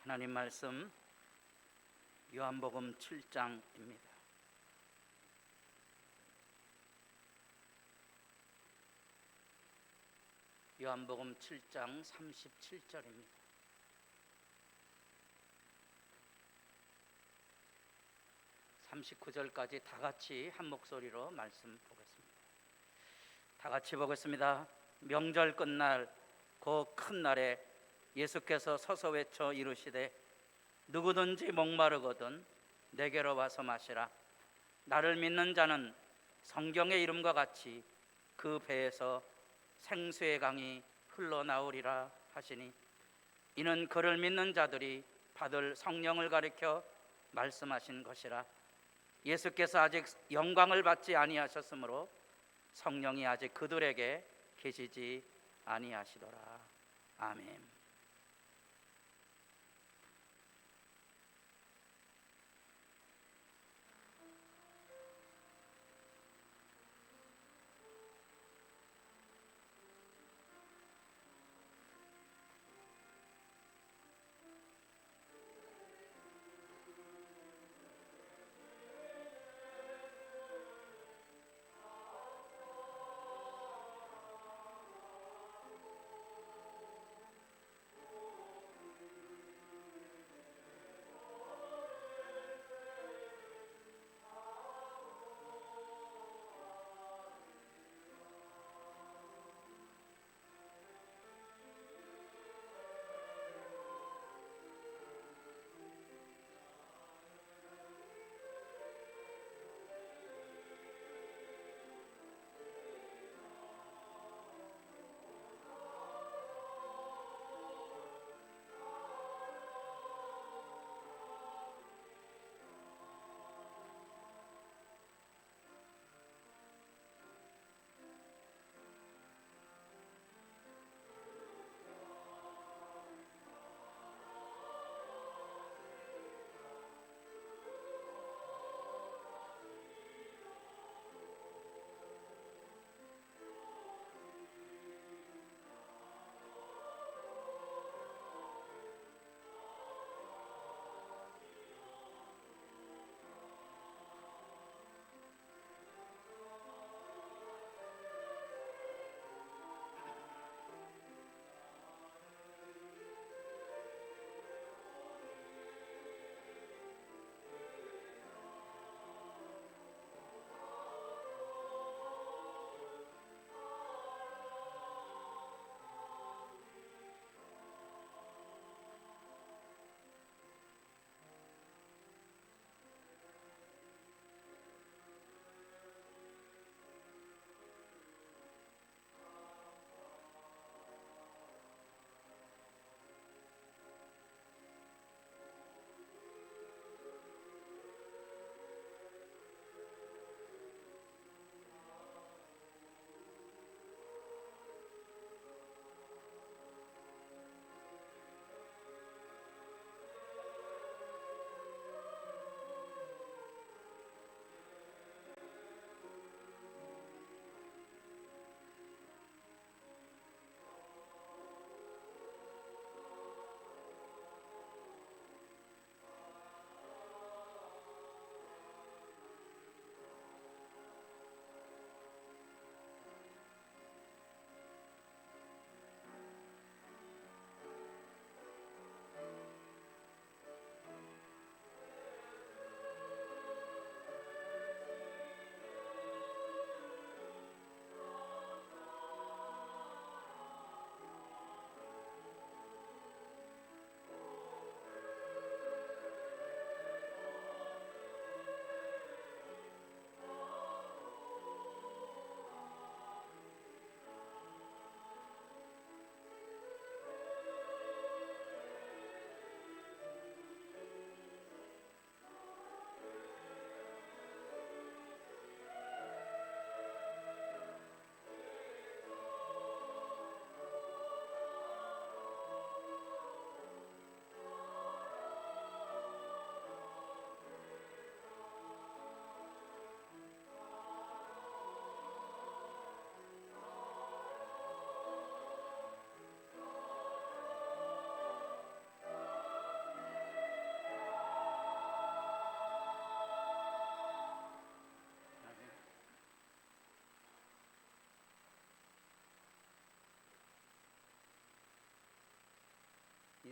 하나님 말씀 요한복음 7장입니다. 요한복음 7장 37절입니다. 39절까지 다 같이 한 목소리로 말씀 보겠습니다. 다 같이 보겠습니다. 명절 끝날 그 큰 날에 예수께서 서서 외쳐 이르시되 누구든지 목마르거든 내게로 와서 마시라. 나를 믿는 자는 성경의 이름과 같이 그 배에서 생수의 강이 흘러나오리라 하시니, 이는 그를 믿는 자들이 받을 성령을 가리켜 말씀하신 것이라. 예수께서 아직 영광을 받지 아니하셨으므로 성령이 아직 그들에게 계시지 아니하시더라. 아멘.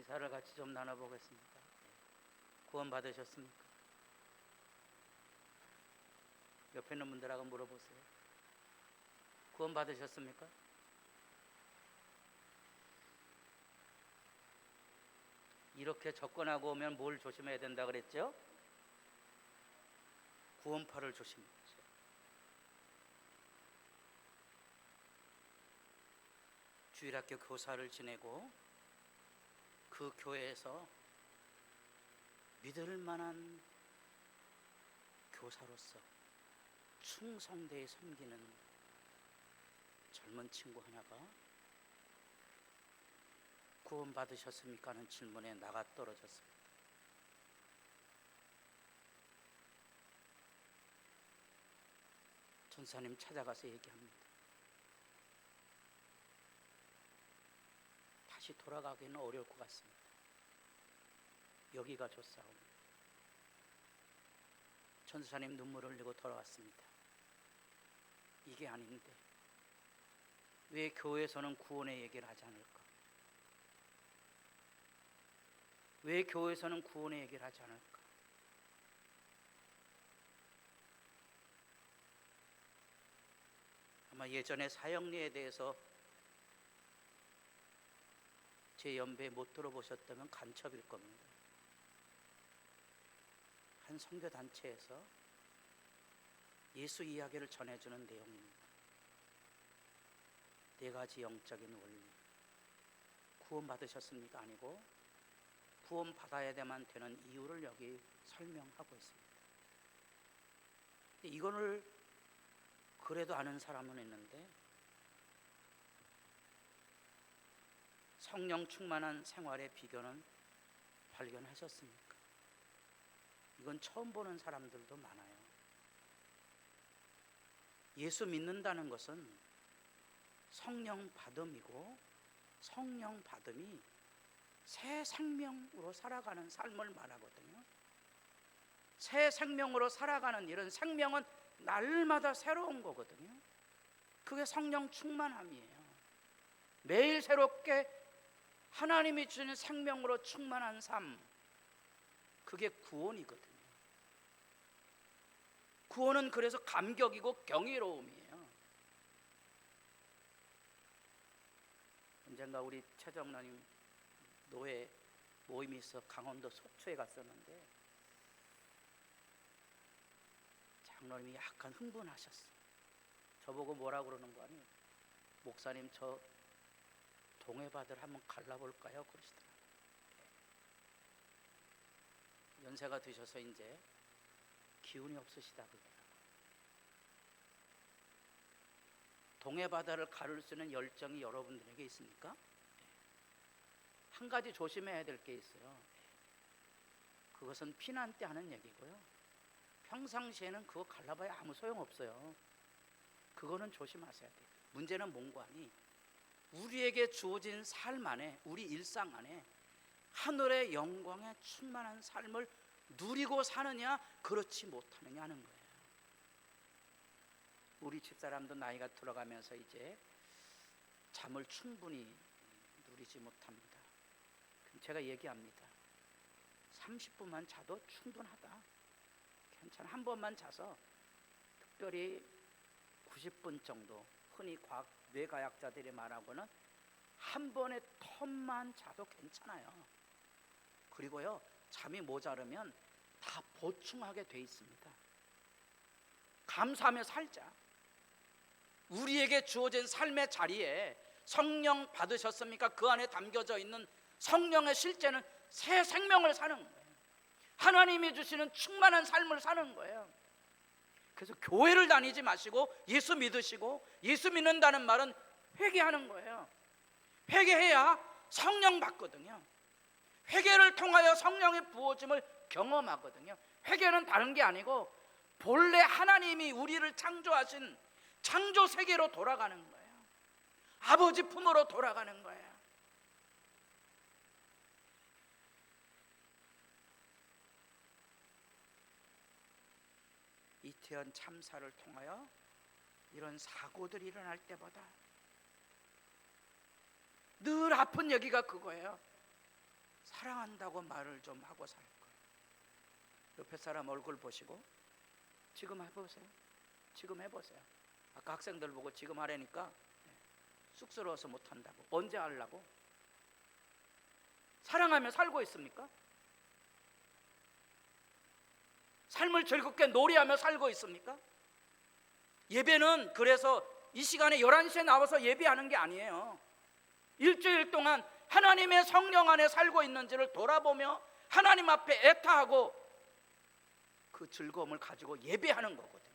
인사를 같이 좀 나눠보겠습니다. 구원 받으셨습니까? 옆에 있는 분들하고 물어보세요. 구원 받으셨습니까? 이렇게 접근하고 오면 뭘 조심해야 된다 그랬죠? 구원파를 조심해야죠. 주일학교 교사를 지내고 그 교회에서 믿을 만한 교사로서 충성되게 섬기는 젊은 친구 하나가 구원 받으셨습니까? 하는 질문에 나가 떨어졌습니다. 전사님 찾아가서 얘기합니다. 다시 돌아가기는 어려울 것 같습니다. 여기가 좋사옵니다. 전사님 눈물을 흘리고 돌아왔습니다. 이게 아닌데 왜 교회에서는 구원의 얘기를 하지 않을까? 왜 교회에서는 구원의 얘기를 하지 않을까? 아마 예전에 사형리에 대해서 제 연배에 못 들어보셨다면 간첩일 겁니다. 한 선교단체에서 예수 이야기를 전해주는 내용입니다. 4가지 영적인 원리. 구원 받으셨습니까? 아니고 구원 받아야 되는 이유를 여기 설명하고 있습니다. 이거를 그래도 아는 사람은 있는데, 성령 충만한 생활의 비결은 발견하셨습니까? 이건 처음 보는 사람들도 많아요. 예수 믿는다는 것은 성령 받음이고, 성령 받음이 새 생명으로 살아가는 삶을 말하거든요. 새 생명으로 살아가는 이런 생명은 날마다 새로운 거거든요. 그게 성령 충만함이에요. 매일 새롭게 하나님이 주는 생명으로 충만한 삶, 그게 구원이거든요. 구원은 그래서 감격이고 경이로움이에요. 언젠가 우리 최정란님 노예 모임이 있어 강원도 속초에 갔었는데 장로님이 약간 흥분하셨어요. 저보고 뭐라 그러는 거 아니에요? 목사님, 저 동해바다를 한번 갈라볼까요? 그러시더라고요. 연세가 드셔서 이제 기운이 없으시다 그러더라고요. 동해바다를 가를 수 있는 열정이 여러분들에게 있습니까? 한 가지 조심해야 될 게 있어요. 그것은 피난 때 하는 얘기고요. 평상시에는 그거 갈라봐야 아무 소용없어요. 그거는 조심하셔야 돼요. 문제는 뭔가 하니 우리에게 주어진 삶 안에, 우리 일상 안에 하늘의 영광에 충만한 삶을 누리고 사느냐, 그렇지 못하느냐 하는 거예요. 우리 집사람도 나이가 들어가면서 이제 잠을 충분히 누리지 못합니다. 제가 얘기합니다. 30분만 자도 충분하다. 괜찮아. 한 번만 자서, 특별히 90분 정도, 흔히 뇌과학자들이 말하고는 한 번의 텀만 자도 괜찮아요. 그리고요, 잠이 모자르면 다 보충하게 돼 있습니다. 감사하며 살자. 우리에게 주어진 삶의 자리에 성령 받으셨습니까? 그 안에 담겨져 있는 성령의 실제는 새 생명을 사는 거예요. 하나님이 주시는 충만한 삶을 사는 거예요. 그래서 교회를 다니지 마시고 예수 믿으시고, 예수 믿는다는 말은 회개하는 거예요. 회개해야 성령 받거든요. 회개를 통하여 성령의 부어짐을 경험하거든요. 회개는 다른 게 아니고 본래 하나님이 우리를 창조하신 창조 세계로 돌아가는 거예요. 아버지 품으로 돌아가는 거예요. 이태원 참사를 통하여 이런 사고들이 일어날 때보다 늘 아픈 얘기가 그거예요. 사랑한다고 말을 좀 하고 살 거예요. 옆에 사람 얼굴 보시고 지금 해보세요. 지금 해보세요. 아까 학생들 보고 지금 하라니까 쑥스러워서 못한다고. 언제 하려고? 사랑하며 살고 있습니까? 삶을 즐겁게 놀이하며 살고 있습니까? 예배는 그래서 이 시간에 11시에 나와서 예배하는 게 아니에요. 일주일 동안 하나님의 성령 안에 살고 있는지를 돌아보며 하나님 앞에 애타하고 그 즐거움을 가지고 예배하는 거거든요.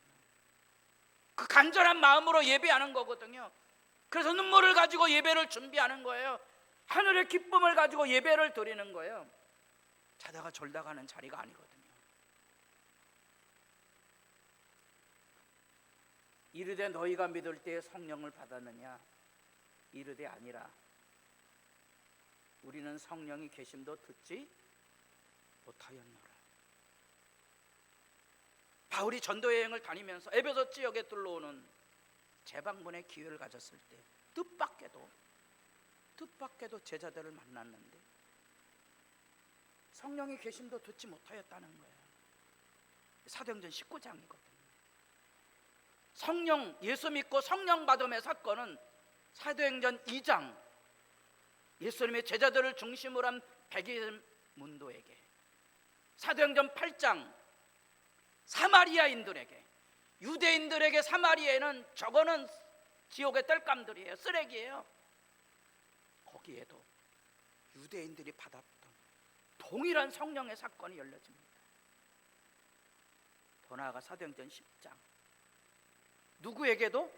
그 간절한 마음으로 예배하는 거거든요. 그래서 눈물을 가지고 예배를 준비하는 거예요. 하늘의 기쁨을 가지고 예배를 드리는 거예요. 자다가 졸다가 하는 자리가 아니거든요. 이르되 너희가 믿을 때에 성령을 받았느냐? 이르되 아니라 우리는 성령이 계심도 듣지 못하였노라. 바울이 전도 여행을 다니면서 에베소 지역에 둘러오는 재방문의 기회를 가졌을 때 뜻밖에도 제자들을 만났는데 성령이 계심도 듣지 못하였다는 거예요. 사도행전 19장이거든요. 성령, 예수 믿고 성령 받음의 사건은 사도행전 2장 예수님의 제자들을 중심으로 한 백인 문도에게, 사도행전 8장 사마리아인들에게, 유대인들에게 사마리아는 저거는 지옥의 땔감들이에요. 쓰레기예요. 거기에도 유대인들이 받았던 동일한 성령의 사건이 열려집니다. 더 나아가 사도행전 10장 누구에게도,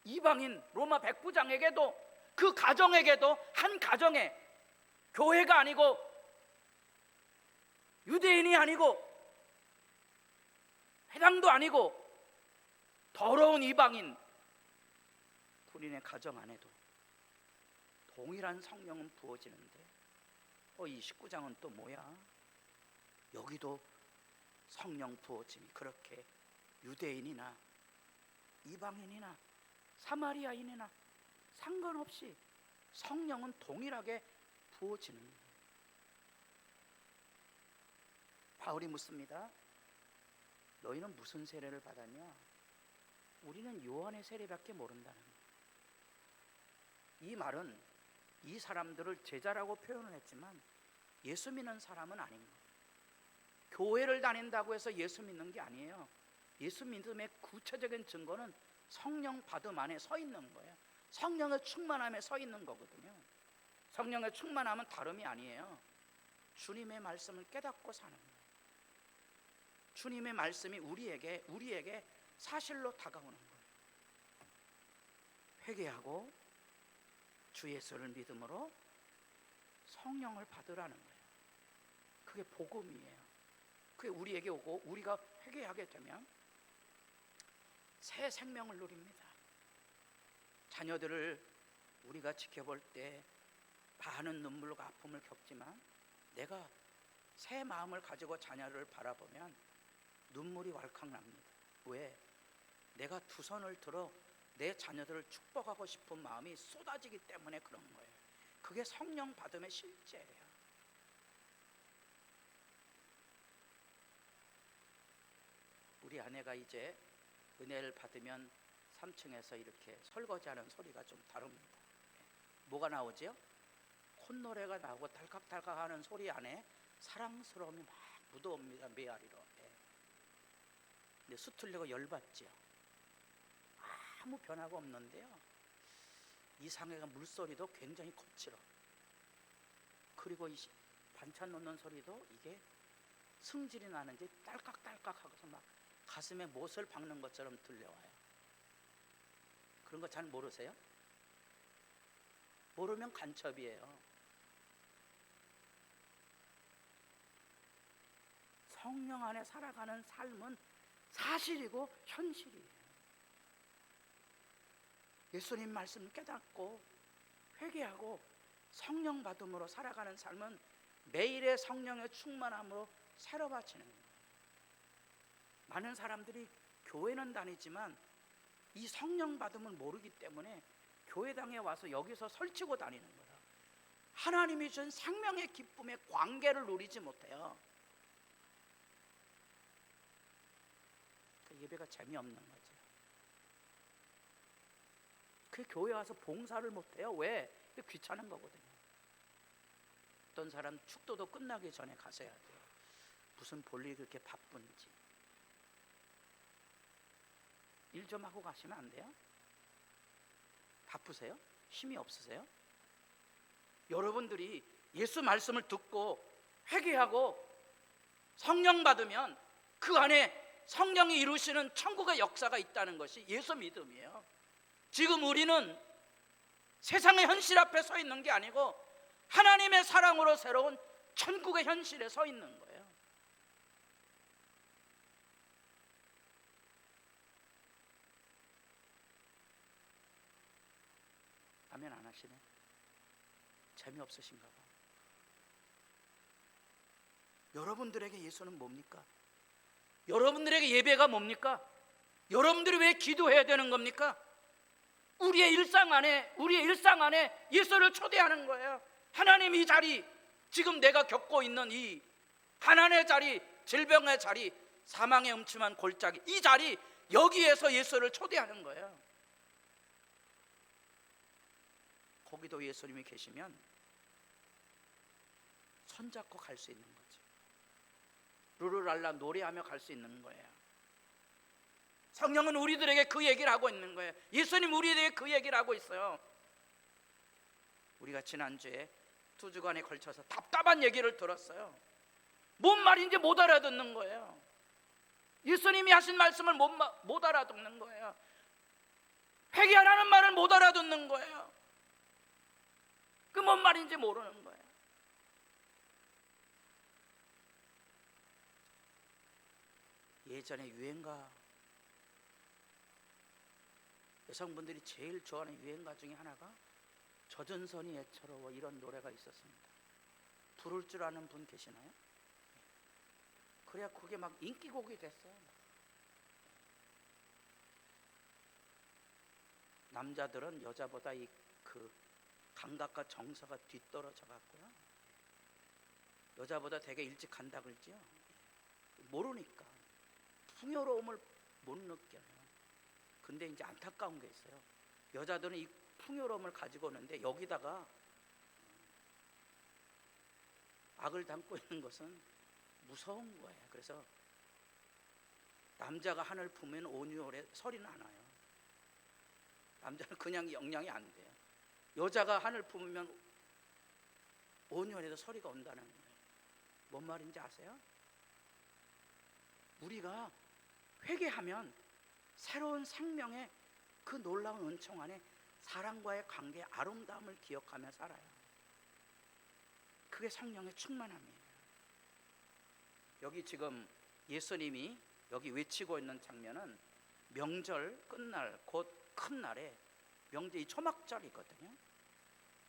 이방인 로마 백부장에게도, 그 가정에게도, 한 가정에 교회가 아니고 유대인이 아니고 회당도 아니고 더러운 이방인 군인의 가정 안에도 동일한 성령은 부어지는데 이 19장은 또 뭐야? 여기도 성령 부어짐이 그렇게 유대인이나 이방인이나 사마리아인이나 상관없이 성령은 동일하게 부어지는 거예요. 바울이 묻습니다. 너희는 무슨 세례를 받았냐? 우리는 요한의 세례밖에 모른다는 거예요. 이 말은 이 사람들을 제자라고 표현을 했지만 예수 믿는 사람은 아닌 거예요. 교회를 다닌다고 해서 예수 믿는 게 아니에요. 예수 믿음의 구체적인 증거는 성령 받음 안에 서 있는 거예요. 성령의 충만함에 서 있는 거거든요. 성령의 충만함은 다름이 아니에요. 주님의 말씀을 깨닫고 사는 거예요. 주님의 말씀이 우리에게 사실로 다가오는 거예요. 회개하고 주 예수를 믿음으로 성령을 받으라는 거예요. 그게 복음이에요. 그게 우리에게 오고 우리가 회개하게 되면 새 생명을 누립니다. 자녀들을 우리가 지켜볼 때 많은 눈물과 아픔을 겪지만 내가 새 마음을 가지고 자녀를 바라보면 눈물이 왈칵 납니다. 왜? 내가 두 손을 들어 내 자녀들을 축복하고 싶은 마음이 쏟아지기 때문에 그런 거예요. 그게 성령 받음의 실제예요. 우리 아내가 이제 은혜를 받으면 3층에서 이렇게 설거지하는 소리가 좀 다릅니다. 뭐가 나오죠? 콧노래가 나오고 달칵달칵 하는 소리 안에 사랑스러움이 막 묻어옵니다. 메아리로. 근데 수틀리고 열받죠. 아무 변화가 없는데요, 이상해가 물소리도 굉장히 거칠어. 그리고 이 반찬 넣는 소리도 이게 승질이 나는지 딸깍딸깍 하고서 막 가슴에 못을 박는 것처럼 들려와요. 그런 거 잘 모르세요? 모르면 간첩이에요. 성령 안에 살아가는 삶은 사실이고 현실이에요. 예수님 말씀을 깨닫고 회개하고 성령 받음으로 살아가는 삶은 매일의 성령의 충만함으로 새로 바치는 거예요. 많은 사람들이 교회는 다니지만 이 성령 받음을 모르기 때문에 교회당에 와서 여기서 설치고 다니는 거예요. 하나님이 준 생명의 기쁨의 관계를 누리지 못해요. 그 예배가 재미없는 거죠. 그 교회 와서 봉사를 못해요. 왜? 귀찮은 거거든요. 어떤 사람 축도도 끝나기 전에 가셔야 돼요. 무슨 볼일이 그렇게 바쁜지. 일 좀 하고 가시면 안 돼요? 바쁘세요? 힘이 없으세요? 여러분들이 예수 말씀을 듣고 회개하고 성령 받으면 그 안에 성령이 이루시는 천국의 역사가 있다는 것이 예수 믿음이에요. 지금 우리는 세상의 현실 앞에 서 있는 게 아니고 하나님의 사랑으로 새로운 천국의 현실에 서 있는 거예요. 아멘 안 하시네. 재미없으신가 봐. 여러분들에게 예수는 뭡니까? 여러분들에게 예배가 뭡니까? 여러분들이 왜 기도해야 되는 겁니까? 우리의 일상 안에 예수를 초대하는 거예요. 하나님, 이 자리, 지금 내가 겪고 있는 이 가난의 자리, 질병의 자리, 사망의 음침한 골짜기, 이 자리, 여기에서 예수를 초대하는 거예요. 거기도 예수님이 계시면 손잡고 갈 수 있는 거죠. 루루랄라 노래하며 갈 수 있는 거예요. 성령은 우리들에게 그 얘기를 하고 있는 거예요. 예수님 우리에게 그 얘기를 하고 있어요. 우리가 지난주에 2주간에 걸쳐서 답답한 얘기를 들었어요. 뭔 말인지 못 알아듣는 거예요. 예수님이 하신 말씀을 못 알아듣는 거예요. 회개하라는 말을 못 알아듣는 거예요. 그 뭔 말인지 모르는 거예요. 예전에 유행가, 여성분들이 제일 좋아하는 유행가 중에 하나가 젖은 손이 애처로워, 이런 노래가 있었습니다. 부를 줄 아는 분 계시나요? 그래야 그게 막 인기곡이 됐어요. 남자들은 여자보다 그 감각과 정서가 뒤떨어져 갖고요, 여자보다 되게 일찍 간다 그러지요. 모르니까 풍요로움을 못 느껴요. 근데 이제 안타까운 게 있어요. 여자들은 이 풍요로움을 가지고 오는데 여기다가 악을 담고 있는 것은 무서운 거예요. 그래서 남자가 하늘 품으면 온유월에 소리는 안 와요. 남자는 그냥 영향이 안 돼요. 여자가 하늘 품으면 온유월에도 소리가 온다는 거예요. 뭔 말인지 아세요? 우리가 회개하면 새로운 생명의 그 놀라운 은총 안에 사랑과의 관계의 아름다움을 기억하며 살아요. 그게 성령의 충만함이에요. 여기 지금 예수님이 여기 외치고 있는 장면은 명절 끝날, 곧 큰 날에 명절, 이 초막절이거든요.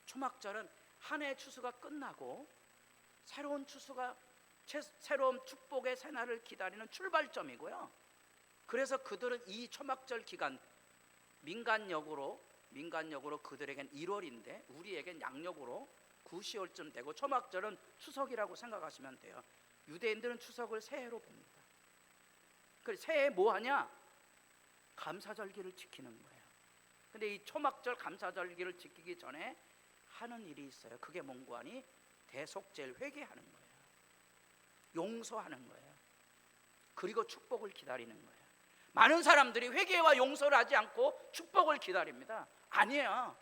초막절은 한 해 추수가 끝나고 새로운 추수가, 새로운 축복의 새날을 기다리는 출발점이고요. 그래서 그들은 이 초막절 기간, 민간역으로 그들에겐 1월인데 우리에겐 양력으로 9, 10월쯤 되고, 초막절은 추석이라고 생각하시면 돼요. 유대인들은 추석을 새해로 봅니다. 그래서 새해 뭐 하냐? 감사절기를 지키는 거예요. 근데 이 초막절 감사절기를 지키기 전에 하는 일이 있어요. 그게 뭔고 하니? 대속죄를 회개하는 거예요. 용서하는 거예요. 그리고 축복을 기다리는 거예요. 많은 사람들이 회개와 용서를 하지 않고 축복을 기다립니다. 아니에요.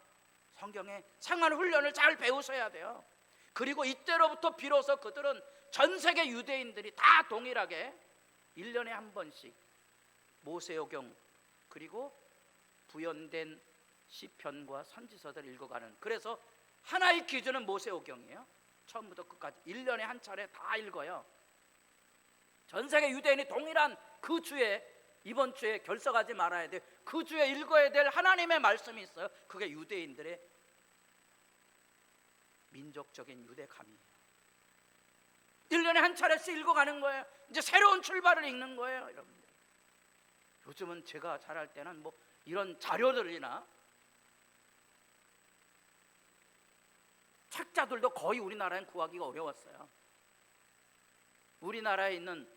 성경에 생활 훈련을 잘 배우셔야 돼요. 그리고 이때로부터 비로소 그들은 전 세계 유대인들이 다 동일하게 1년에 한 번씩 모세오경, 그리고 부연된 시편과 선지서들을 읽어가는, 그래서 하나의 기준은 모세오경이에요. 처음부터 끝까지 1년에 한 차례 다 읽어요. 전 세계 유대인이 동일한 그 주에, 이번 주에 결석하지 말아야 돼, 그 주에 읽어야 될 하나님의 말씀이 있어요. 그게 유대인들의 민족적인 유대감이에요. 1년에 한 차례씩 읽어가는 거예요. 이제 새로운 출발을 읽는 거예요, 여러분들. 요즘은 제가 잘할 때는 뭐 이런 자료들이나 책자들도 거의 우리나라엔 구하기가 어려웠어요. 우리나라에 있는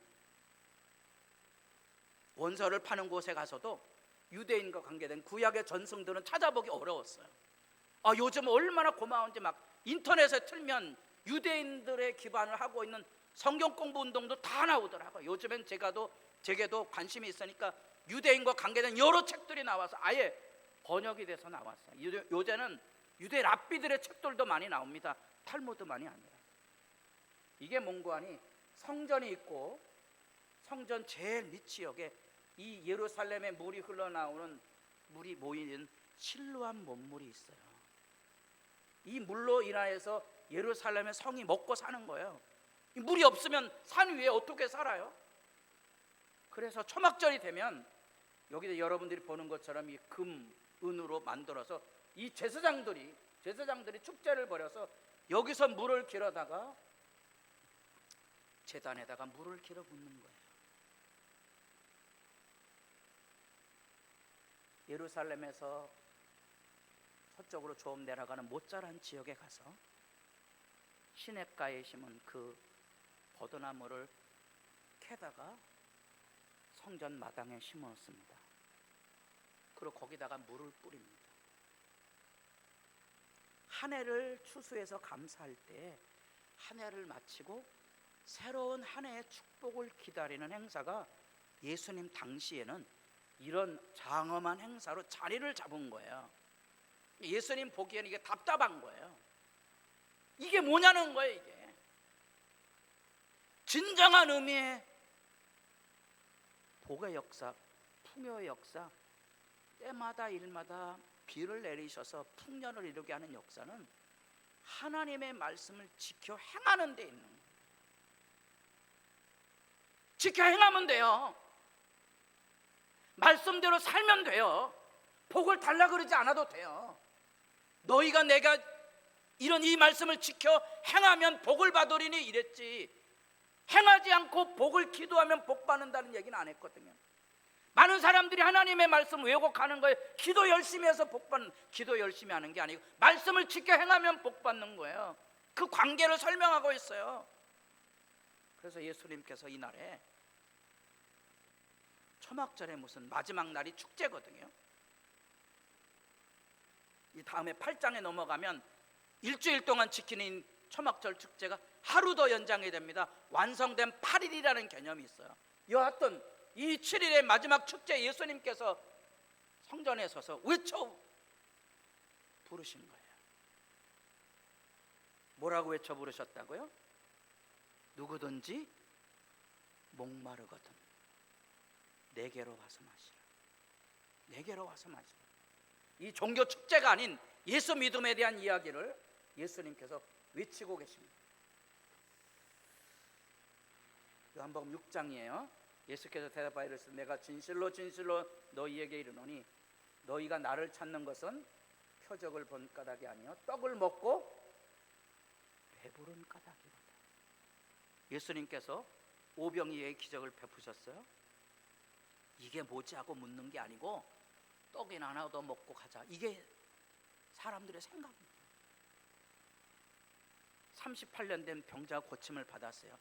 원서를 파는 곳에 가서도 유대인과 관계된 구약의 전승들은 찾아보기 어려웠어요. 요즘 얼마나 고마운지 막 인터넷에 틀면 유대인들의 기반을 하고 있는 성경 공부 운동도 다 나오더라고요. 요즘엔 제게도 관심이 있으니까 유대인과 관계된 여러 책들이 나와서 아예 번역이 돼서 나왔어요. 요새는 유대 랍비들의 책들도 많이 나옵니다. 탈무드만이 아니라. 이게 몽고하니 성전이 있고 성전 제일 밑지역에 이 예루살렘의 물이 흘러나오는 물이 모이는 실로암 못물이 있어요. 이 물로 인하여서 예루살렘의 성이 먹고 사는 거예요. 이 물이 없으면 산 위에 어떻게 살아요? 그래서 초막절이 되면 여기서 여러분들이 보는 것처럼 이 금, 은으로 만들어서 이 제사장들이 축제를 벌여서 여기서 물을 길어다가 제단에다가 물을 길어 붓는 거예요. 예루살렘에서 서쪽으로 좀 내려가는 모짜란 지역에 가서 시냇가에 심은 그 버드나무를 캐다가 성전 마당에 심었습니다. 그리고 거기다가 물을 뿌립니다. 한 해를 추수해서 감사할 때 한 해를 마치고 새로운 한 해의 축복을 기다리는 행사가 예수님 당시에는 이런 장엄한 행사로 자리를 잡은 거예요. 예수님 보기에는 이게 답답한 거예요. 이게 뭐냐는 거예요. 이게 진정한 의미의 복의 역사, 풍요의 역사, 때마다 일마다 비를 내리셔서 풍년을 이루게 하는 역사는 하나님의 말씀을 지켜 행하는 데 있는 거예요. 지켜 행하면 돼요. 말씀대로 살면 돼요. 복을 달라 그러지 않아도 돼요. 너희가 내가 이런 이 말씀을 지켜 행하면 복을 받으리니 이랬지, 행하지 않고 복을 기도하면 복 받는다는 얘기는 안 했거든요. 많은 사람들이 하나님의 말씀 왜곡하는 거예요. 기도 열심히 해서 복 받는, 기도 열심히 하는 게 아니고 말씀을 지켜 행하면 복 받는 거예요. 그 관계를 설명하고 있어요. 그래서 예수님께서 이날에 초막절에 무슨 마지막 날이 축제거든요. 이 다음에 8장에 넘어가면 일주일 동안 지키는 초막절 축제가 하루 더 연장이 됩니다. 완성된 8일이라는 개념이 있어요. 여하튼 이 7일의 마지막 축제 예수님께서 성전에 서서 외쳐 부르신 거예요. 뭐라고 외쳐 부르셨다고요? 누구든지 목마르거든 내게로 와서 마시라. 내게로 와서 마시라. 이 종교 축제가 아닌 예수 믿음에 대한 이야기를 예수님께서 외치고 계십니다. 요한복음 6장이에요. 예수께서 대답하여 이르시되 내가 진실로 진실로 너희에게 이르노니 너희가 나를 찾는 것은 표적을 본 까닭이 아니요 떡을 먹고 배부른 까닭이로다. 예수님께서 오병이어의 기적을 베푸셨어요. 이게 뭐지 하고 묻는 게 아니고 떡이나 하나 더 먹고 가자, 이게 사람들의 생각입니다. 38년 된 병자가 고침을 받았어요.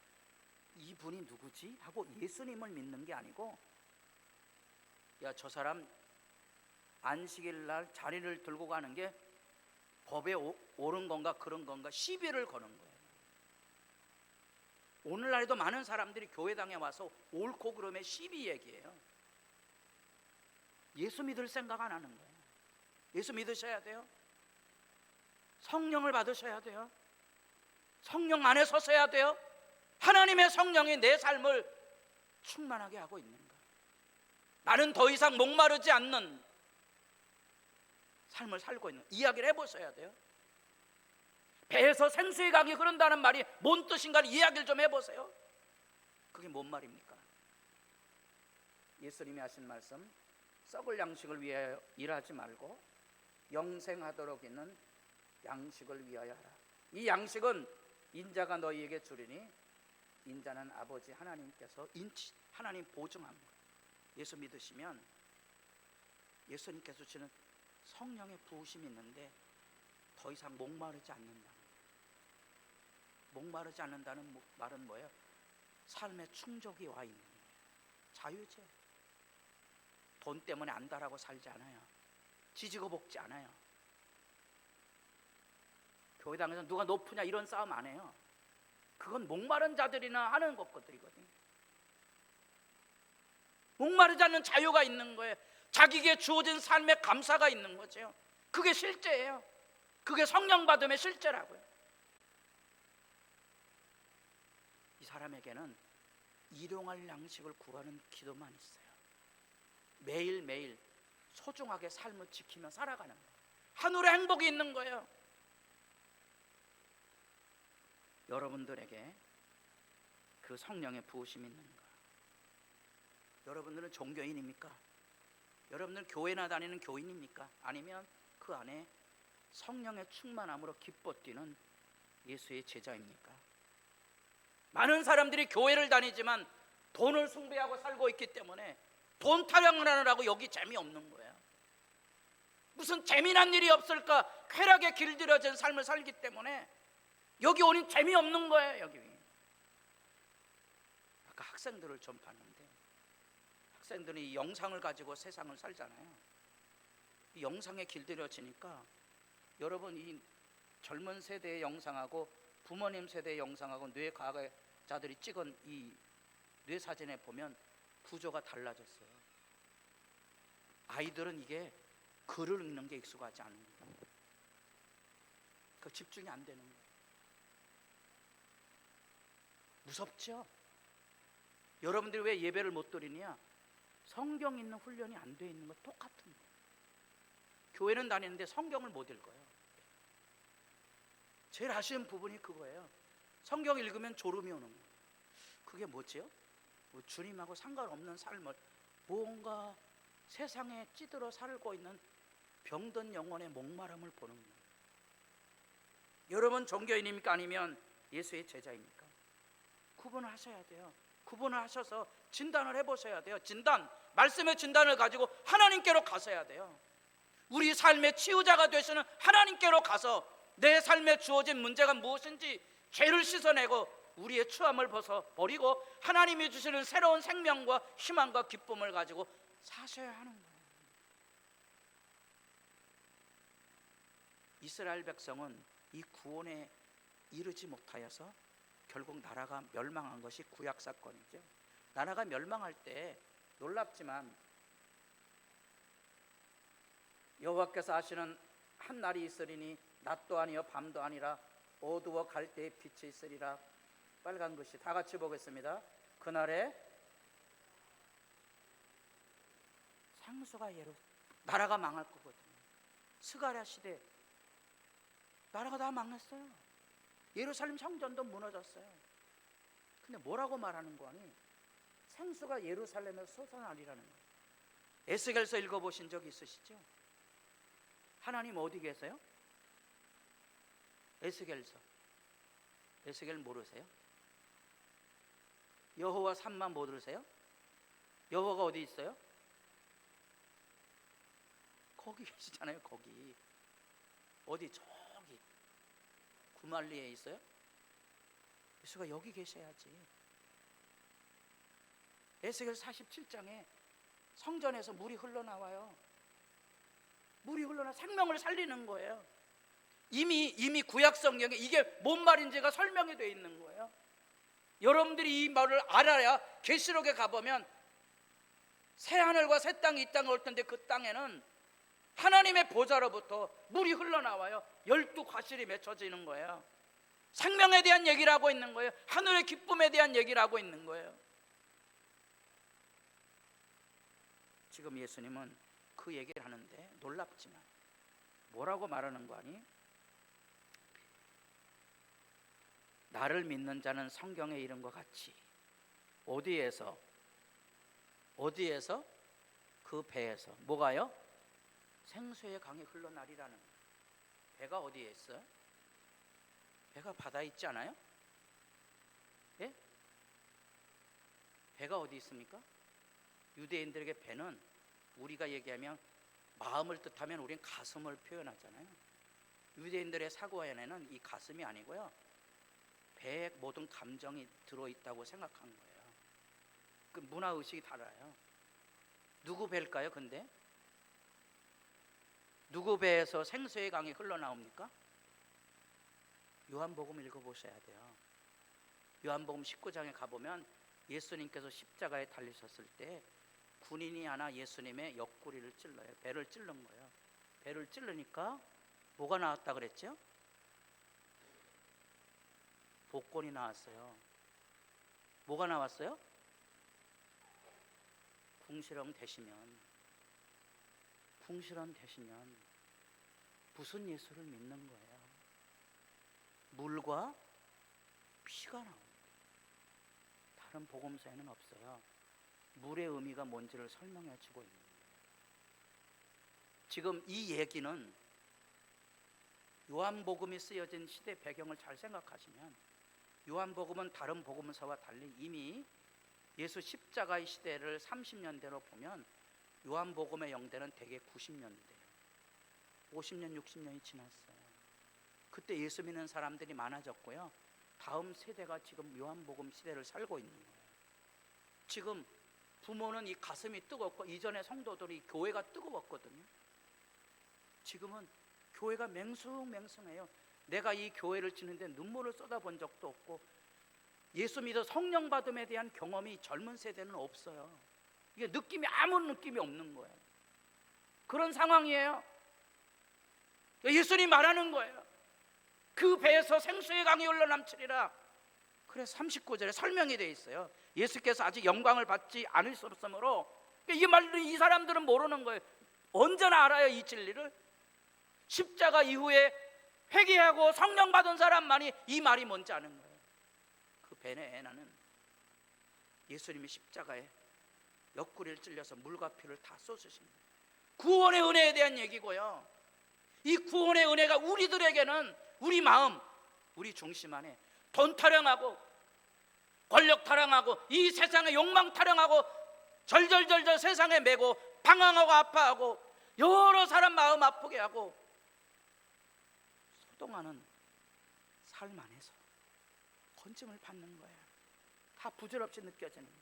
이분이 누구지? 하고 예수님을 믿는 게 아니고, 야, 저 사람 안식일 날 자리를 들고 가는 게 법에 옳은 건가 그런 건가 시비를 거는 거예요. 오늘날에도 많은 사람들이 교회당에 와서 옳고 그름의 시비 얘기해요. 예수 믿을 생각 안 하는 거예요. 예수 믿으셔야 돼요. 성령을 받으셔야 돼요. 성령 안에 서셔야 돼요. 하나님의 성령이 내 삶을 충만하게 하고 있는가. 나는 더 이상 목마르지 않는 삶을 살고 있는 이야기를 해보셔야 돼요. 배에서 생수의 강이 흐른다는 말이 뭔 뜻인가를 이야기를 좀 해보세요. 그게 뭔 말입니까? 예수님이 하신 말씀, 썩을 양식을 위하여 일하지 말고 영생하도록 있는 양식을 위하여 하라. 이 양식은 인자가 너희에게 주리니 인자는 아버지 하나님께서 하나님 보증한 거예요. 예수 믿으시면 예수님께서 주시는 성령의 부으심이 있는데 더 이상 목마르지 않는다. 목마르지 않는다는 말은 뭐예요? 삶에 충족이 와 있는 거예요. 자유죠. 돈 때문에 안달하고 살지 않아요. 지지고 볶지 않아요. 교회당에서 누가 높으냐 이런 싸움 안 해요. 그건 목마른 자들이나 하는 것들이거든요. 목마르지 않는 자유가 있는 거예요. 자기에게 주어진 삶의 감사가 있는 거죠. 그게 실제예요. 그게 성령 받음의 실제라고요. 이 사람에게는 일용할 양식을 구하는 기도만 있어요. 매일매일 소중하게 삶을 지키며 살아가는 거예요. 하늘의 행복이 있는 거예요. 여러분들에게 그 성령의 부으심이 있는가? 여러분들은 종교인입니까? 여러분들은 교회나 다니는 교인입니까? 아니면 그 안에 성령의 충만함으로 기뻐 뛰는 예수의 제자입니까? 많은 사람들이 교회를 다니지만 돈을 숭배하고 살고 있기 때문에 돈 타령을 하느라고 여기 재미없는 거예요. 무슨 재미난 일이 없을까? 쾌락에 길들여진 삶을 살기 때문에 여기 오니 재미없는 거예요. 여기 아까 학생들을 좀 봤는데 학생들이 이 영상을 가지고 세상을 살잖아요. 이 영상에 길들여지니까 여러분 이 젊은 세대의 영상하고 부모님 세대의 영상하고 뇌과학자들이 찍은 이 뇌사진에 보면 구조가 달라졌어요. 아이들은 이게 글을 읽는 게 익숙하지 않은 거예요. 그 집중이 안 되는 거예요. 무섭죠? 여러분들이 왜 예배를 못 드리냐? 성경 있는 훈련이 안 돼 있는 거 똑같은 거예요. 교회는 다니는데 성경을 못 읽어요. 제일 아쉬운 부분이 그거예요. 성경 읽으면 졸음이 오는 거예요. 그게 뭐지요? 주님하고 상관없는 삶을 뭔가 세상에 찌들어 살고 있는 병든 영혼의 목마름을 보는 거예요. 여러분 종교인입니까? 아니면 예수의 제자입니까? 구분을 하셔야 돼요. 구분을 하셔서 진단을 해보셔야 돼요. 진단, 말씀의 진단을 가지고 하나님께로 가셔야 돼요. 우리 삶의 치유자가 되시는 하나님께로 가서 내 삶에 주어진 문제가 무엇인지 죄를 씻어내고 우리의 추함을 벗어버리고 하나님이 주시는 새로운 생명과 희망과 기쁨을 가지고 사셔야 하는 거예요. 이스라엘 백성은 이 구원에 이르지 못하여서 결국 나라가 멸망한 것이 구약 사건이죠. 나라가 멸망할 때 놀랍지만 여호와께서 하시는 한 날이 있으리니 낮도 아니요 밤도 아니라 어두워 갈 때의 빛이 있으리라. 빨간 글씨 다 같이 보겠습니다. 그날에 상수가 나라가 망할 거거든요. 스가랴 시대 나라가 다 망했어요. 예루살렘 성전도 무너졌어요. 근데 뭐라고 말하는 거니? 생수가 예루살렘에서 솟아나리라는 거예요. 에스겔서 읽어보신 적 있으시죠? 하나님 어디 계세요? 에스겔서. 에스겔 모르세요? 여호와 산만 못 들으세요? 여호와가 어디 있어요? 거기 계시잖아요. 거기 어디 저기 구말리에 있어요? 예수가 여기 계셔야지. 에스겔 47장에 성전에서 물이 흘러나와요. 물이 흘러나 생명을 살리는 거예요. 이미 구약 성경에 이게 뭔 말인지가 설명이 되어 있는 거예요. 여러분들이 이 말을 알아야 계시록에 가보면 새 하늘과 새 땅이 이 땅에 올 텐데 그 땅에는 하나님의 보좌로부터 물이 흘러나와요. 12과실이 맺혀지는 거예요. 생명에 대한 얘기를 하고 있는 거예요. 하늘의 기쁨에 대한 얘기를 하고 있는 거예요. 지금 예수님은 그 얘기를 하는데 놀랍지만 뭐라고 말하는 거 아니? 나를 믿는 자는 성경에 이른 것 같이 어디에서 그 배에서 뭐가요? 생수의 강이 흘러나리라는 거예요. 배가 어디에 있어요? 배가 바다에 있지 않아요? 예? 배가 어디 있습니까? 유대인들에게 배는 우리가 얘기하면 마음을 뜻하면 우리는 가슴을 표현하잖아요. 유대인들의 사고에는 이 가슴이 아니고요 배에 모든 감정이 들어있다고 생각한 거예요. 그 문화의식이 달라요. 누구 배일까요? 근데 누구 배에서 생수의 강이 흘러나옵니까? 요한복음 읽어보셔야 돼요. 요한복음 19장에 가보면 예수님께서 십자가에 달리셨을 때 군인이 하나 예수님의 옆구리를 찔러요. 배를 찔른 거예요. 배를 찔르니까 뭐가 나왔다 그랬죠? 복권이 나왔어요. 뭐가 나왔어요? 궁시렁 되시면 무슨 예수를 믿는 거예요? 물과 피가 나옵니다. 다른 복음서에는 없어요. 물의 의미가 뭔지를 설명해 주고 있는 거예요. 지금 이 얘기는 요한복음이 쓰여진 시대 배경을 잘 생각하시면 요한복음은 다른 복음서와 달리 이미 예수 십자가의 시대를 30년대로 보면 요한복음의 영대는 대개 90년대예요. 50년, 60년이 지났어요. 그때 예수 믿는 사람들이 많아졌고요. 다음 세대가 지금 요한복음 시대를 살고 있는 거예요. 지금 부모는 이 가슴이 뜨겁고 이전에 성도들이 교회가 뜨거웠거든요. 지금은 교회가 맹숭맹숭해요. 내가 이 교회를 지는데 눈물을 쏟아본 적도 없고 예수 믿어 성령 받음에 대한 경험이 젊은 세대는 없어요. 이게 아무 느낌이 없는 거예요. 그런 상황이에요. 예수님 말하는 거예요. 그 배에서 생수의 강이 흘러넘치리라. 그래서 39절에 설명이 되어 있어요. 예수께서 아직 영광을 받지 않으셨으므로 이 말을 이 사람들은 모르는 거예요. 언제나 알아요, 이 진리를. 십자가 이후에 회개하고 성령 받은 사람만이 이 말이 뭔지 아는 거예요. 그 배에 나는 예수님이 십자가에 옆구리를 찔려서 물과 피를 다 쏟으신 거예요. 구원의 은혜에 대한 얘기고요. 이 구원의 은혜가 우리들에게는 우리 마음, 우리 중심 안에 돈 타령하고 권력 타령하고 이 세상의 욕망 타령하고 절절절절 세상에 매고 방황하고 아파하고 여러 사람 마음 아프게 하고 소동하는 삶 안에서 건짐을 받는 거예요. 다 부질없이 느껴지는 거예요.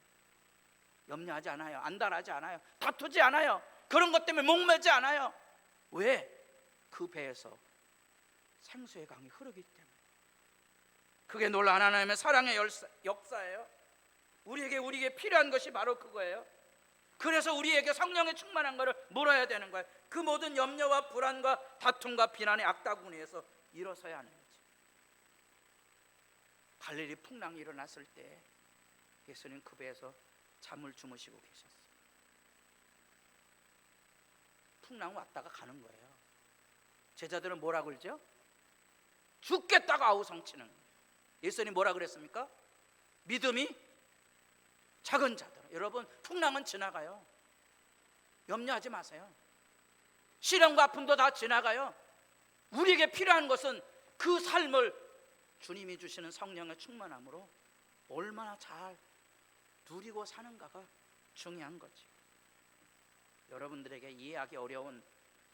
염려하지 않아요. 안달하지 않아요. 다투지 않아요. 그런 것 때문에 목매지 않아요. 왜? 그 배에서 생수의 강이 흐르기 때문에. 그게 놀라운 하나님의 사랑의 역사예요. 우리에게 필요한 것이 바로 그거예요. 그래서 우리에게 성령의 충만한 것을 물어야 되는 거예요. 그 모든 염려와 불안과 다툼과 비난의 악다구니에서 일어서야 하는 거죠. 갈릴리 풍랑이 일어났을 때 예수님 그 배에서 잠을 주무시고 계셨어요. 풍랑 왔다가 가는 거예요. 제자들은 뭐라 그러죠? 죽겠다고 아우성치는 거예요. 예수님 뭐라 그랬습니까? 믿음이 작은 자들. 여러분, 풍랑은 지나가요. 염려하지 마세요. 시련과 아픔도 다 지나가요. 우리에게 필요한 것은 그 삶을 주님이 주시는 성령의 충만함으로 얼마나 잘 누리고 사는가가 중요한 거지. 여러분들에게 이해하기 어려운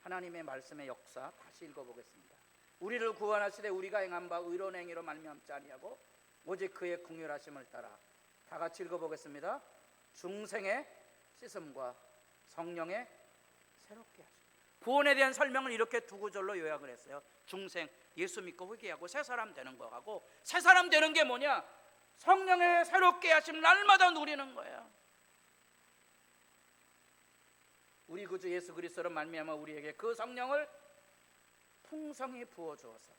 하나님의 말씀의 역사 다시 읽어보겠습니다. 우리를 구원하시되 우리가 행한 바 의로운 행위로 말미암지 아니하고 오직 그의 긍휼하심을 따라. 다 같이 읽어보겠습니다. 중생의 씻음과 성령의 새롭게 하심. 구원에 대한 설명을 이렇게 두 구절로 요약을 했어요. 중생, 예수 믿고 회개하고 새 사람 되는 거하고, 새 사람 되는 게 뭐냐? 성령의 새롭게 하심 날마다 누리는 거예요. 우리 구주 예수 그리스도로 말미암아 우리에게 그 성령을 풍성히 부어주어서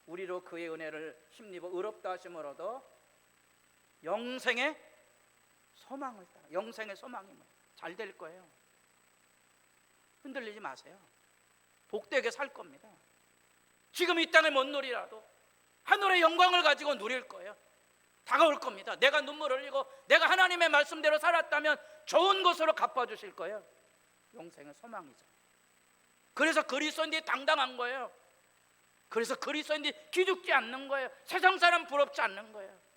우리로 그의 은혜를 힘입어 의롭다 하심을 얻어 영생의 소망을 따라. 영생의 소망이 뭐예요? 잘 될 거예요. 흔들리지 마세요. 복되게 살 겁니다. 지금 이 땅에 못 누리라도 하늘의 영광을 가지고 누릴 거예요. 다가올 겁니다. 내가 눈물 흘리고 내가 하나님의 말씀대로 살았다면 좋은 것으로 갚아주실 거예요. 영생의 소망이죠. 그래서 그리스도인들이 당당한 거예요. 그래서 그리스도인들이 기죽지 않는 거예요. 세상 사람 부럽지 않는 거예요.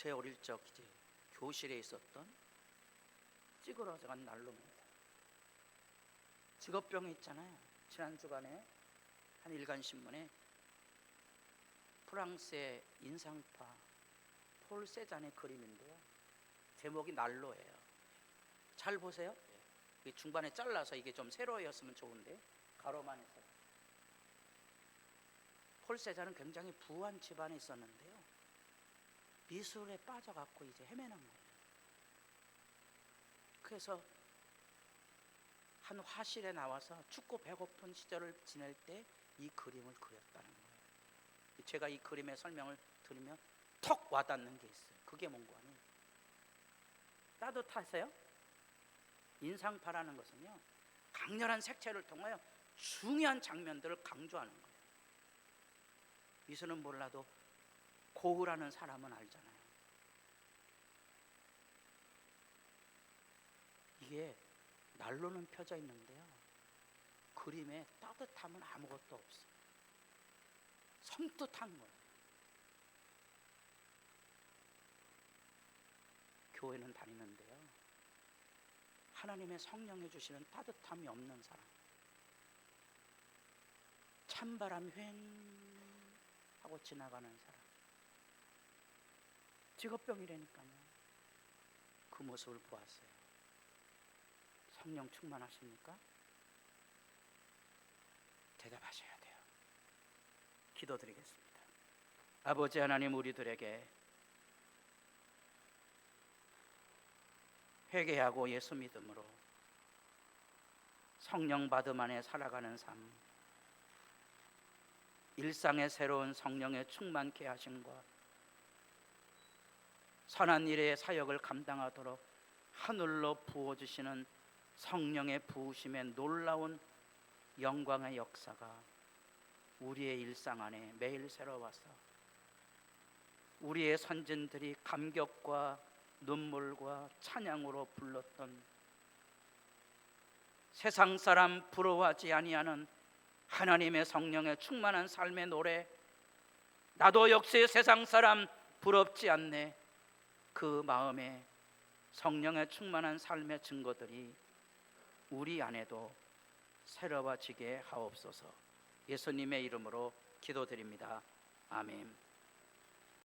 제 어릴 적 이제 교실에 있었던 찌그러져간 난로입니다. 직업병이 있잖아요. 지난 주간에 한 일간 신문에 프랑스의 인상파 폴 세잔의 그림인데요. 제목이 난로예요. 잘 보세요. 중반에 잘라서 이게 좀 세로였으면 좋은데 가로만 해서. 폴 세잔은 굉장히 부한 집안에 있었는데요. 미술에 빠져갖고 이제 헤매는 거예요. 그래서 한 화실에 나와서 춥고 배고픈 시절을 지낼 때 이 그림을 그렸다는 거예요. 제가 이 그림의 설명을 들으면 턱 와닿는 게 있어요. 그게 뭔고 하니 따뜻하세요? 인상파라는 것은요, 강렬한 색채를 통하여 중요한 장면들을 강조하는 거예요. 미술은 몰라도 고흐라는 사람은 알잖아요. 이게 난로는 펴져 있는데요, 그림에 따뜻함은 아무것도 없어요. 섬뜩한 거예요. 교회는 다니는데요, 하나님의 성령이 주시는 따뜻함이 없는 사람, 찬바람 휑 하고 지나가는 사람, 직업병이라니까요. 그 모습을 보았어요. 성령 충만하십니까? 대답하셔야 돼요. 기도드리겠습니다. 아버지 하나님, 우리들에게 회개하고 예수 믿음으로 성령 받음 안에 살아가는 삶, 일상의 새로운 성령의 충만케 하심과 선한 일의 사역을 감당하도록 하늘로 부어주시는 성령의 부으심의 놀라운 영광의 역사가 우리의 일상 안에 매일 새로워서 우리의 선진들이 감격과 눈물과 찬양으로 불렀던 세상 사람 부러워하지 아니하는 하나님의 성령의 충만한 삶의 노래, 나도 역시 세상 사람 부럽지 않네, 그 마음에 성령의 충만한 삶의 증거들이 우리 안에도 새로워지게 하옵소서. 예수님의 이름으로 기도드립니다. 아멘.